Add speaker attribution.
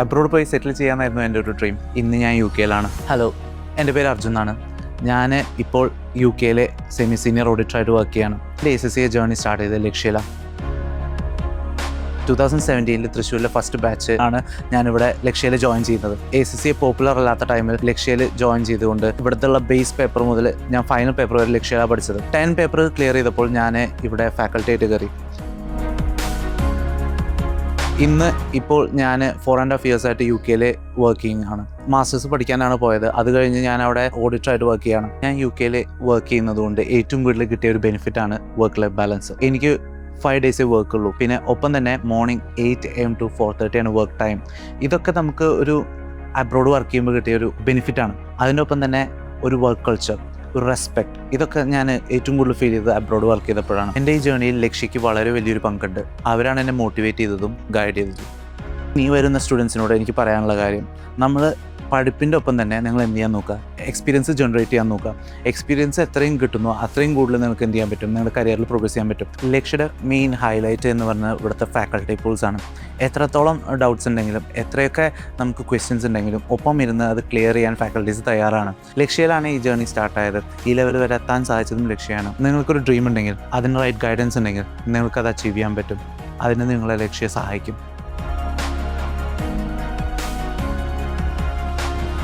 Speaker 1: Abroad പോയി സെറ്റിൽ ചെയ്യാനായിരുന്നു എൻ്റെ ഒരു ഡ്രീം. ഇന്ന് ഞാൻ UK-ലാണ്. ഹലോ, എൻ്റെ പേര് അർജുൻ എന്നാണ്. ഞാൻ ഇപ്പോൾ UK-ലെ സെമി സീനിയർ ഓഡിറ്ററായിട്ട് വർക്ക് ചെയ്യാണ്. എൻ്റെ ACCA ജേർണി സ്റ്റാർട്ട് ചെയ്തത് ലക്ഷ്യയിലാണ്. 2017 തൃശ്ശൂരിലെ ഫസ്റ്റ് ബാച്ച് ആണ് ഞാനിവിടെ ലക്ഷ്യയിൽ ജോയിൻ ചെയ്യുന്നത്. ACCA പോപ്പുലർ അല്ലാത്ത ടൈമിൽ ലക്ഷ്യയിൽ ജോയിൻ ചെയ്തുകൊണ്ട് ഇവിടുത്തെ ബേസ് പേപ്പർ മുതൽ ഞാൻ ഫൈനൽ പേപ്പർ വരെ ലക്ഷ്യയിലാണ് പഠിച്ചത്. 10 പേപ്പർ ക്ലിയർ ചെയ്തപ്പോൾ ഞാൻ ഇവിടെ ഫാക്കൽറ്റി ആയിട്ട് കയറി. ഇപ്പോൾ ഞാൻ 4.5 years ആയിട്ട് UK-ൽ വർക്കിംഗ് ആണ്. മാസ്റ്റേഴ്സ് പഠിക്കാനാണ് പോയത്. അത് കഴിഞ്ഞ് ഞാൻ അവിടെ ഓഡിറ്ററായിട്ട് വർക്ക് ചെയ്യാണ്. ഞാൻ UK-ൽ വർക്ക് ചെയ്യുന്നതുകൊണ്ട് ഏറ്റവും കൂടുതൽ കിട്ടിയ ഒരു ബെനിഫിറ്റാണ് വർക്ക് ലൈഫ് ബാലൻസ്. എനിക്ക് 5 days വർക്ക് ഉള്ളൂ. പിന്നെ ഒപ്പം തന്നെ മോർണിംഗ് 8 AM to 4:30 ആണ് വർക്ക് ടൈം. ഇതൊക്കെ നമുക്ക് ഒരു അബ്രോഡ് വർക്ക് ചെയ്യുമ്പോൾ കിട്ടിയ ഒരു ബെനിഫിറ്റാണ്. അതിൻ്റെ ഒപ്പം തന്നെ ഒരു വർക്ക് കൾച്ചർ, ഒരു റെസ്പെക്ട്, ഇതൊക്കെ ഞാൻ ഏറ്റവും കൂടുതൽ ഫീൽ ചെയ്തത് അബ്രോഡ് വർക്ക് ചെയ്തപ്പോഴാണ്. എൻ്റെ ഈ ജേർണിയിൽ ലക്ഷ്യയ്ക്ക് വളരെ വലിയൊരു പങ്കുണ്ട്. അവരാണ് എന്നെ മോട്ടിവേറ്റ് ചെയ്തതും ഗൈഡ് ചെയ്തതും. നീ വരുന്ന സ്റ്റുഡൻസിനോട് എനിക്ക് പറയാനുള്ള കാര്യം, നമ്മൾ പഠിപ്പിൻ്റെ ഒപ്പം തന്നെ നിങ്ങൾ എന്ത് ചെയ്യാൻ നോക്കുക, എക്സ്പീരിയൻസ് ജനറേറ്റ് ചെയ്യാൻ നോക്കുക. എക്സ്പീരിയൻസ് എത്രയും കിട്ടുന്നോ അത്രയും കൂടുതൽ നിങ്ങൾക്ക് എന്ത് ചെയ്യാൻ പറ്റും, നിങ്ങളുടെ കരിയറിൽ പ്രോഗ്രസ് ചെയ്യാൻ പറ്റും. ലക്ഷ്യയുടെ മെയിൻ ഹൈലൈറ്റ് എന്ന് പറഞ്ഞാൽ ഇവിടുത്തെ ഫാക്കൽറ്റി പൂൾസ് ആണ്. എത്രത്തോളം ഡൗട്ട്സ് ഉണ്ടെങ്കിലും എത്രയൊക്കെ നമുക്ക് ക്വസ്റ്റ്യൻസ് ഉണ്ടെങ്കിലും ഒപ്പം ഇരുന്ന് അത് ക്ലിയർ ചെയ്യാൻ ഫാക്കൽറ്റീസ് തയ്യാറാണ്. ലക്ഷ്യയിലാണ് ഈ ജേർണി സ്റ്റാർട്ടായത്. ഈ ലെവൽ വരെ എത്താൻ സാധിച്ചതും ലക്ഷ്യമാണ്. നിങ്ങൾക്കൊരു ഡ്രീം ഉണ്ടെങ്കിൽ, അതിന് റൈറ്റ് ഗൈഡൻസ് ഉണ്ടെങ്കിൽ നിങ്ങൾക്കത് അച്ചീവ് ചെയ്യാൻ പറ്റും. അതിന് നിങ്ങളെ ലക്ഷ്യം സഹായിക്കും.